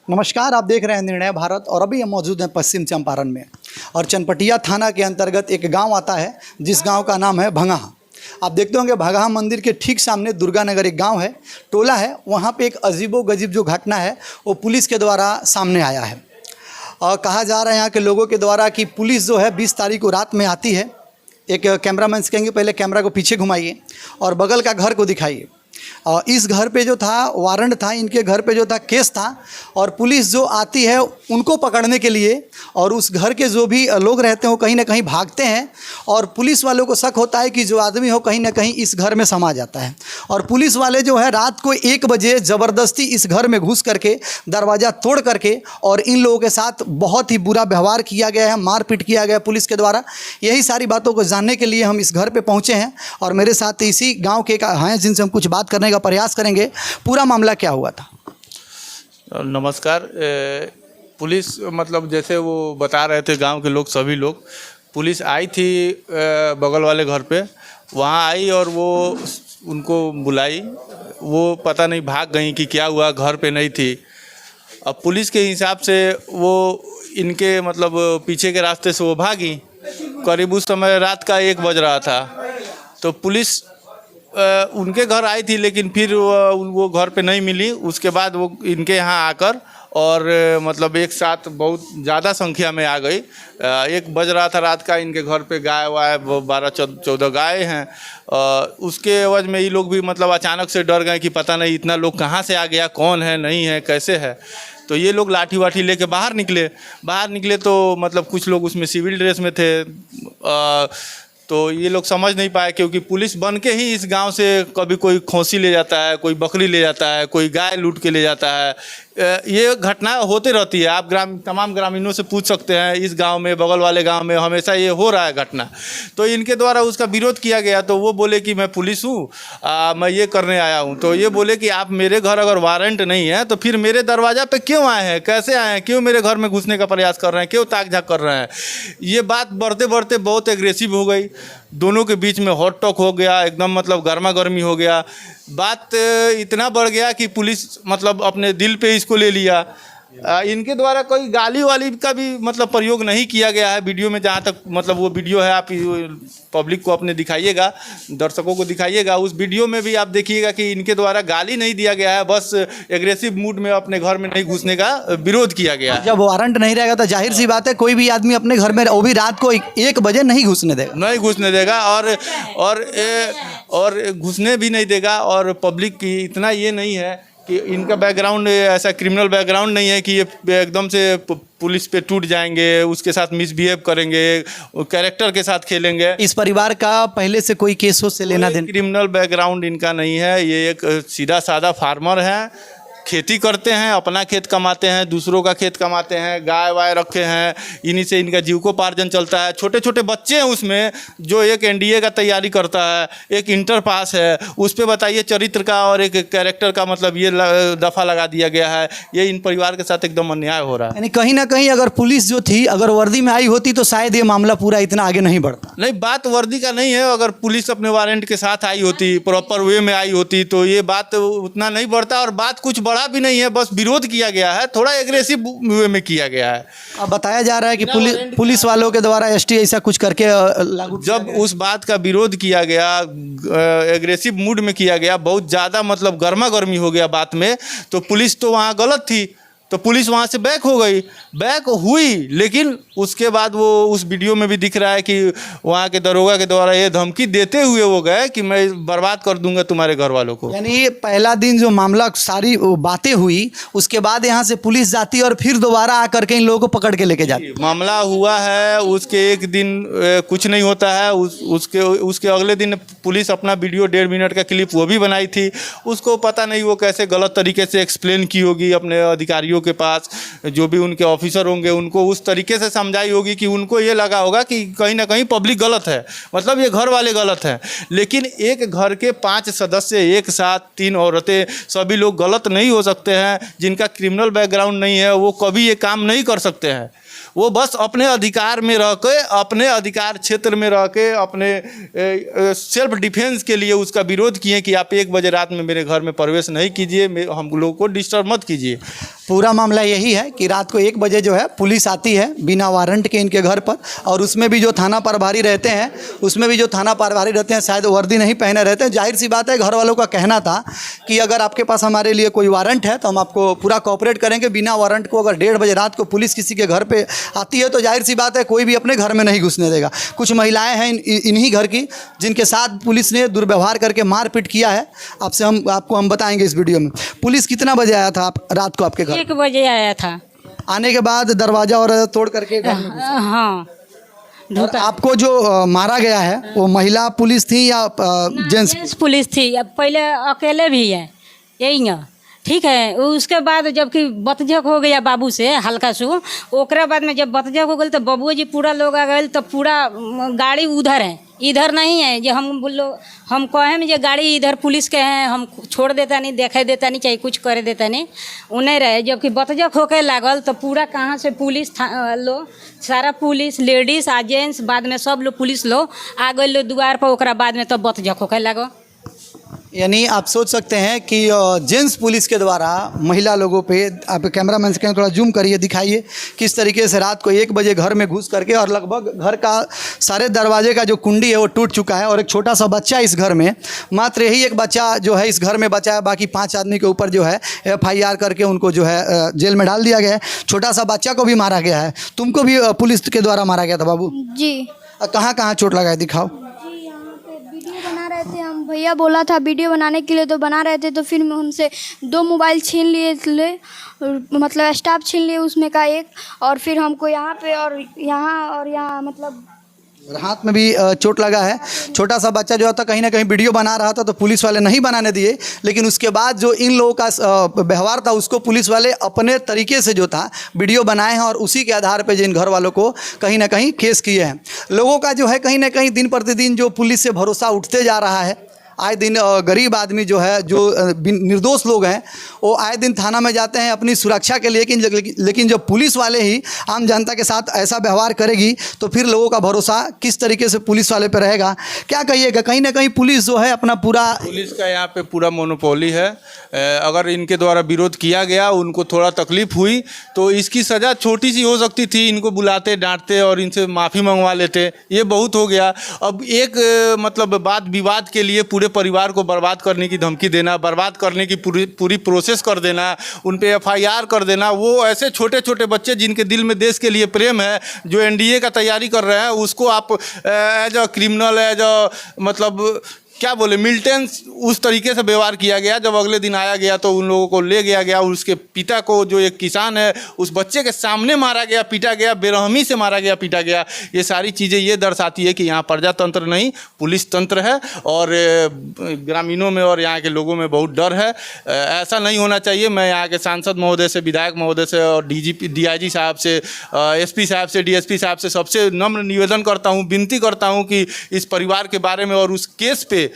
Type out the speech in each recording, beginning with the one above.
नमस्कार, आप देख रहे हैं निर्णय भारत और अभी हम मौजूद हैं पश्चिम चंपारण में और चनपटिया थाना के अंतर्गत एक गांव आता है जिस गांव का नाम है भंगाहा। आप देखते होंगे भंगाहा मंदिर के ठीक सामने दुर्गा नगर एक गांव है, टोला है। वहां पे एक अजीबो गजीब जो घटना है वो पुलिस के द्वारा सामने आया है और कहा जा रहा है यहाँ के लोगों के द्वारा कि पुलिस जो है 20 तारीख को रात में आती है। एक कैमरामैन से कहेंगे पहले कैमरा को पीछे घुमाइए और बगल का घर को दिखाइए। इस घर पे जो था वारंट था, इनके घर पे जो था केस था और पुलिस जो आती है उनको पकड़ने के लिए और उस घर के जो भी लोग रहते हैं वो कहीं ना कहीं भागते हैं और पुलिस वालों को शक होता है कि जो आदमी हो कहीं ना कहीं इस घर में समा जाता है और पुलिस वाले जो है रात को 1 बजे ज़बरदस्ती इस घर में घुस करके दरवाज़ा तोड़ करके और इन लोगों के साथ बहुत ही बुरा व्यवहार किया गया है, मारपीट किया गया पुलिस के द्वारा। यही सारी बातों को जानने के लिए हम इस घर पर पहुँचे हैं और मेरे साथ इसी गाँव के हैं जिनसे हम कुछ बात करने का प्रयास करेंगे। पूरा मामला क्या हुआ था? नमस्कार। पुलिस मतलब जैसे वो बता रहे थे गांव के लोग, सभी लोग, पुलिस आई थी बगल वाले घर पे, वहाँ आई और वो उनको बुलाई। वो पता नहीं भाग गई कि क्या हुआ, घर पे नहीं थी। अब पुलिस के हिसाब से वो इनके मतलब पीछे के रास्ते से वो भागी। करीब उस समय रात का 1 बज रहा था तो पुलिस उनके घर आई थी, लेकिन फिर वो घर पे नहीं मिली। उसके बाद वो इनके यहाँ आकर और मतलब एक साथ बहुत ज़्यादा संख्या में आ गई। 1 बज रहा था रात का, इनके घर पे गाय वाय 12-14 गाय हैं। उसके एवज में ये लोग भी मतलब अचानक से डर गए कि पता नहीं इतना लोग कहाँ से आ गया, कौन है, नहीं है, कैसे है। तो ये लोग लाठी वाठी लेके बाहर निकले तो मतलब कुछ लोग उसमें सिविल ड्रेस में थे। तो ये लोग समझ नहीं पाए क्योंकि पुलिस बन के ही इस गांव से कभी कोई खोंसी ले जाता है, कोई बकरी ले जाता है, कोई गाय लूट के ले जाता है। ये घटना होते रहती है। आप तमाम ग्रामीणों से पूछ सकते हैं, इस गांव में, बगल वाले गांव में हमेशा ये हो रहा है घटना। तो इनके द्वारा उसका विरोध किया गया तो वो बोले कि मैं पुलिस हूँ, मैं ये करने आया हूँ। तो ये बोले कि आप मेरे घर अगर वारंट नहीं है तो फिर मेरे दरवाज़ा पे क्यों आए हैं, कैसे आए हैं, क्यों मेरे घर में घुसने का प्रयास कर रहे हैं, क्यों ताक झाक कर रहे हैं। ये बात बढ़ते बढ़ते बहुत एग्रेसिव हो गई, दोनों के बीच में हॉट टॉक हो गया, एकदम मतलब गर्मा गर्मी हो गया। बात इतना बढ़ गया कि पुलिस मतलब अपने दिल पे इसको ले लिया। इनके द्वारा कोई गाली वाली का भी मतलब प्रयोग नहीं किया गया है वीडियो में। जहाँ तक मतलब वो वीडियो है, आप पब्लिक को अपने दिखाइएगा, दर्शकों को दिखाइएगा। उस वीडियो में भी आप देखिएगा कि इनके द्वारा गाली नहीं दिया गया है, बस एग्रेसिव मूड में अपने घर में नहीं घुसने का विरोध किया गया है। जब वारंट नहीं रहेगा तो जाहिर सी बात है कोई भी आदमी अपने घर में, वो भी रात को 1 बजे नहीं घुसने देगा और घुसने भी नहीं देगा। और पब्लिक की इतना ये नहीं है कि इनका बैकग्राउंड ऐसा क्रिमिनल बैकग्राउंड नहीं है कि ये एकदम से पुलिस पे टूट जाएंगे, उसके साथ मिसबिहेव करेंगे, कैरेक्टर के साथ खेलेंगे। इस परिवार का पहले से कोई केसों से लेना देना? क्रिमिनल बैकग्राउंड इनका नहीं है। ये एक सीधा साधा फार्मर है, खेती करते हैं, अपना खेत कमाते हैं, दूसरों का खेत कमाते हैं, गाय वाय रखे हैं, इन्हीं से इनका जीविकोपार्जन चलता है। छोटे छोटे बच्चे हैं उसमें, जो एक एनडीए का तैयारी करता है, एक इंटर पास है। उस पर बताइए चरित्र का और एक कैरेक्टर का मतलब ये दफ़ा लगा दिया गया है। ये इन परिवार के साथ एकदम अन्याय हो रहा है। यानी कहीं ना कहीं अगर पुलिस जो थी अगर वर्दी में आई होती तो शायद ये मामला पूरा इतना आगे नहीं बढ़ता। नहीं, बात वर्दी का नहीं है। अगर पुलिस अपने वारंट के साथ आई होती, प्रॉपर वे में आई होती तो ये बात उतना नहीं बढ़ता। और बात कुछ बड़ा भी नहीं है, बस विरोध किया गया है, थोड़ा एग्रेसिव वे में किया गया है। अब बताया जा रहा है कि पुलिस वालों के द्वारा एसटी ऐसा कुछ करके लागू, जब उस बात का विरोध किया गया, एग्रेसिव मूड में किया गया, बहुत ज़्यादा मतलब गर्मा गर्मी हो गया बात में, तो पुलिस तो वहाँ गलत थी, तो पुलिस वहाँ से बैक हुई। लेकिन उसके बाद वो उस वीडियो में भी दिख रहा है कि वहाँ के दरोगा के द्वारा ये धमकी देते हुए वो गए कि मैं बर्बाद कर दूंगा तुम्हारे घर वालों को। यानी ये पहला दिन जो मामला सारी बातें हुई, उसके बाद यहाँ से पुलिस जाती और फिर दोबारा आकर के इन लोगों को पकड़ के लेके जाती। मामला हुआ है, उसके 1 दिन कुछ नहीं होता है, उसके अगले दिन पुलिस अपना वीडियो 1.5 मिनट का क्लिप वो भी बनाई थी। उसको पता नहीं वो कैसे गलत तरीके से एक्सप्लेन की होगी अपने अधिकारियों के पास, जो भी उनके ऑफिसर होंगे उनको उस तरीके से समझाई होगी कि उनको ये लगा होगा कि कहीं ना कहीं पब्लिक गलत है, मतलब ये घर वाले गलत हैं। लेकिन एक घर के 5 सदस्य एक साथ, 3 औरतें, सभी लोग गलत नहीं हो सकते हैं। जिनका क्रिमिनल बैकग्राउंड नहीं है वो कभी ये काम नहीं कर सकते हैं। वो बस अपने अधिकार में रह के, अपने अधिकार क्षेत्र में रह के, अपने सेल्फ डिफेंस के लिए उसका विरोध किए कि आप 1 बजे रात में मेरे घर में प्रवेश नहीं कीजिए, हम लोगों को डिस्टर्ब मत कीजिए। पूरा मामला यही है कि रात को 1 बजे जो है पुलिस आती है बिना वारंट के इनके घर पर, और उसमें भी जो थाना प्रभारी रहते हैं शायद वर्दी नहीं पहने रहते हैं। जाहिर सी बात है, घर वालों का कहना था कि अगर आपके पास हमारे लिए कोई वारंट है तो हम आपको पूरा कोऑपरेट करेंगे। बिना वारंट को अगर 1:30 बजे रात को पुलिस किसी के घर पे आती है तो जाहिर सी बात है कोई भी अपने घर में नहीं घुसने देगा। कुछ महिलाएं हैं इन्हीं घर की जिनके साथ पुलिस ने दुर्व्यवहार करके मारपीट किया है। आपको हम बताएंगे इस वीडियो में। पुलिस कितना बजे आया था रात को आपके घर? 1 बजे आया था। आने के बाद दरवाजा और तोड़ करके घर में घुसा। हाँ। और आपको जो मारा गया है वो महिला पुलिस थी या जेंट्स पुलिस थी। अब पहले अकेले भी है यही है, ठीक है। उसके बाद जबकि बतजक हो गया बाबू से हल्का सू, ओकरा बाद में जब बतजक हो गई तो बबुआ जी पूरा लोग आ गए तो पूरा गाड़ी उधर है, इधर नहीं है। जो हम बोलो हम कहें जो गाड़ी इधर पुलिस के हैं, हम छोड़ देता नहीं, देखे देता नहीं, चाहे कुछ करे देता नहीं, वो नहीं रहे। जबकि बतजक होके लागल तो पूरा कहाँ से पुलिस लो, सारा पुलिस लेडीज आ जेंट्स, बाद में सब लोग पुलिस लो आ गए लो द्वार पर, ओकरा बाद में तो बतजक होके लागो। यानी आप सोच सकते हैं कि जेंट्स पुलिस के द्वारा महिला लोगों पे, आप कैमरामैन से कहें थोड़ा जूम करिए, दिखाइए किस तरीके से रात को 1 बजे घर में घुस करके, और लगभग घर का सारे दरवाजे का जो कुंडी है वो टूट चुका है, और एक छोटा सा बच्चा इस घर में, मात्र यही एक बच्चा जो है इस घर में बचा है। बाकी 5 आदमी के ऊपर जो है FIR करके उनको जो है जेल में डाल दिया गया है। छोटा सा बच्चा को भी मारा गया है। तुमको भी पुलिस के द्वारा मारा गया था बाबू जी? कहाँ कहाँ चोट लगा है, दिखाओ। वीडियो बना रहे थे हम, भैया बोला था वीडियो बनाने के लिए तो बना रहे थे, तो फिर हमसे 2 मोबाइल छीन लिए, मतलब स्टाफ छीन लिए उसमें का एक, और फिर हमको यहाँ पे और यहाँ मतलब हाथ में भी चोट लगा है। छोटा सा बच्चा जो था कहीं ना कहीं वीडियो बना रहा था तो पुलिस वाले नहीं बनाने दिए, लेकिन उसके बाद जो इन लोगों का व्यवहार था उसको पुलिस वाले अपने तरीके से जो था वीडियो बनाए हैं, और उसी के आधार पे जिन घर वालों को कहीं ना कहीं केस किए हैं। लोगों का जो है कहीं ना कहीं दिन प्रतिदिन जो पुलिस से भरोसा उठते जा रहा है। आए दिन गरीब आदमी जो है, जो निर्दोष लोग हैं, वो आए दिन थाना में जाते हैं अपनी सुरक्षा के लिए, लेकिन जब पुलिस वाले ही आम जनता के साथ ऐसा व्यवहार करेगी तो फिर लोगों का भरोसा किस तरीके से पुलिस वाले पे रहेगा? क्या कहिएगा? कहीं ना कहीं पुलिस जो है अपना पूरा, पुलिस का यहाँ पे पूरा मोनोपोली है। अगर इनके द्वारा विरोध किया गया, उनको थोड़ा तकलीफ हुई तो इसकी सज़ा छोटी सी हो सकती थी। इनको बुलाते, डांटते और इनसे माफ़ी मंगवा लेते, ये बहुत हो गया। अब एक मतलब वाद विवाद के लिए पूरे परिवार को बर्बाद करने की धमकी देना, बर्बाद करने की पूरी प्रोसेस कर देना, उन पे FIR कर देना। वो ऐसे छोटे छोटे बच्चे जिनके दिल में देश के लिए प्रेम है, जो NDA का तैयारी कर रहे हैं, उसको आप as a criminal, as a मतलब क्या बोले मिलिटेंट्स, उस तरीके से व्यवहार किया गया। जब अगले दिन आया गया तो उन लोगों को ले गया गया, उसके पिता को, जो एक किसान है, उस बच्चे के सामने मारा गया, पीटा गया, बेरहमी से मारा गया, पीटा गया। ये सारी चीज़ें ये दर्शाती है कि यहाँ प्रजातंत्र नहीं पुलिस तंत्र है, और ग्रामीणों में और यहाँ के लोगों में बहुत डर है। ऐसा नहीं होना चाहिए। मैं यहाँ के सांसद महोदय से, विधायक महोदय से और DIG साहब से, SP साहब से, DSP साहब से सबसे नम्र निवेदन करता हूँ, विनती करता हूँ कि इस परिवार के बारे में और उस केस पे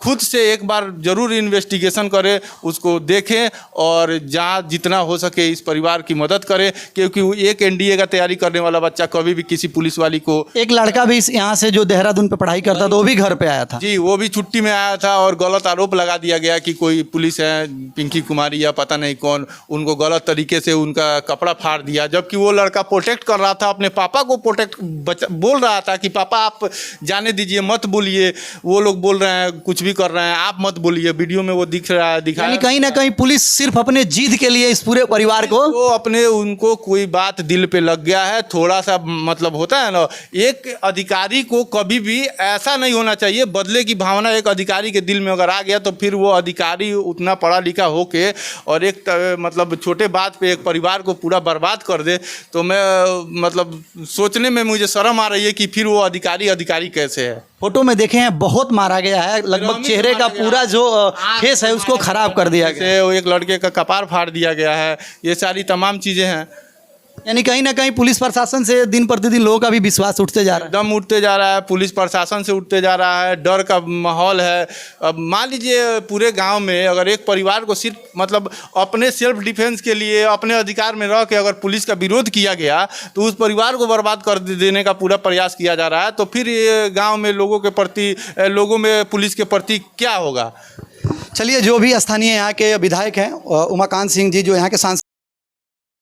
खुद से एक बार ज़रूर इन्वेस्टिगेशन करें, उसको देखें और जहाँ जितना हो सके इस परिवार की मदद करें, क्योंकि एक NDA का तैयारी करने वाला बच्चा कभी भी किसी पुलिस वाली को, एक लड़का भी यहाँ से जो देहरादून पे पढ़ाई करता था वो भी घर पे आया था जी, वो भी छुट्टी में आया था, और गलत आरोप लगा दिया गया कि कोई पुलिस है, पिंकी कुमारी या पता नहीं कौन, उनको गलत तरीके से उनका कपड़ा फाड़ दिया, जबकि वो लड़का प्रोटेक्ट कर रहा था अपने पापा को, बोल रहा था कि पापा आप जाने दीजिए, मत बोलिए। वो लोग बोल रहे हैं कुछ भी कर रहे हैं, आप मत बोलिए। वीडियो में वो दिख रहा है, दिखाया। कहीं ना कहीं पुलिस सिर्फ अपने जीत के लिए इस पूरे परिवार को, तो अपने उनको कोई बात दिल पे लग गया है, थोड़ा सा मतलब होता है ना, एक अधिकारी को कभी भी ऐसा नहीं होना चाहिए। बदले की भावना एक अधिकारी के दिल में अगर आ गया तो फिर वो अधिकारी उतना पढ़ा लिखा होके और एक मतलब छोटे बात पे एक परिवार को पूरा बर्बाद कर दे, तो मैं मतलब सोचने में मुझे शर्म आ रही है कि फिर वो अधिकारी कैसे है। फोटो में देखे हैं बहुत मारा गया है, लगभग चेहरे का पूरा जो फेस है उसको खराब कर दिया गया है। वो एक लड़के का कपार फाड़ दिया गया है। ये सारी तमाम चीज़ें हैं। यानी कहीं ना कहीं पुलिस प्रशासन से दिन प्रतिदिन लोगों का भी विश्वास उठते जा रहा है। दम उठते जा रहा है, पुलिस प्रशासन से उठते जा रहा है, डर का माहौल है। अब मान लीजिए पूरे गांव में अगर एक परिवार को सिर्फ मतलब अपने सेल्फ डिफेंस के लिए अपने अधिकार में रह के अगर पुलिस का विरोध किया गया तो उस परिवार को बर्बाद कर देने का पूरा प्रयास किया जा रहा है। तो फिर ये गाँव में लोगों में पुलिस के प्रति क्या होगा। चलिए, जो भी स्थानीय यहाँ के विधायक हैं उमाकांत सिंह जी, जो यहाँ के सांसद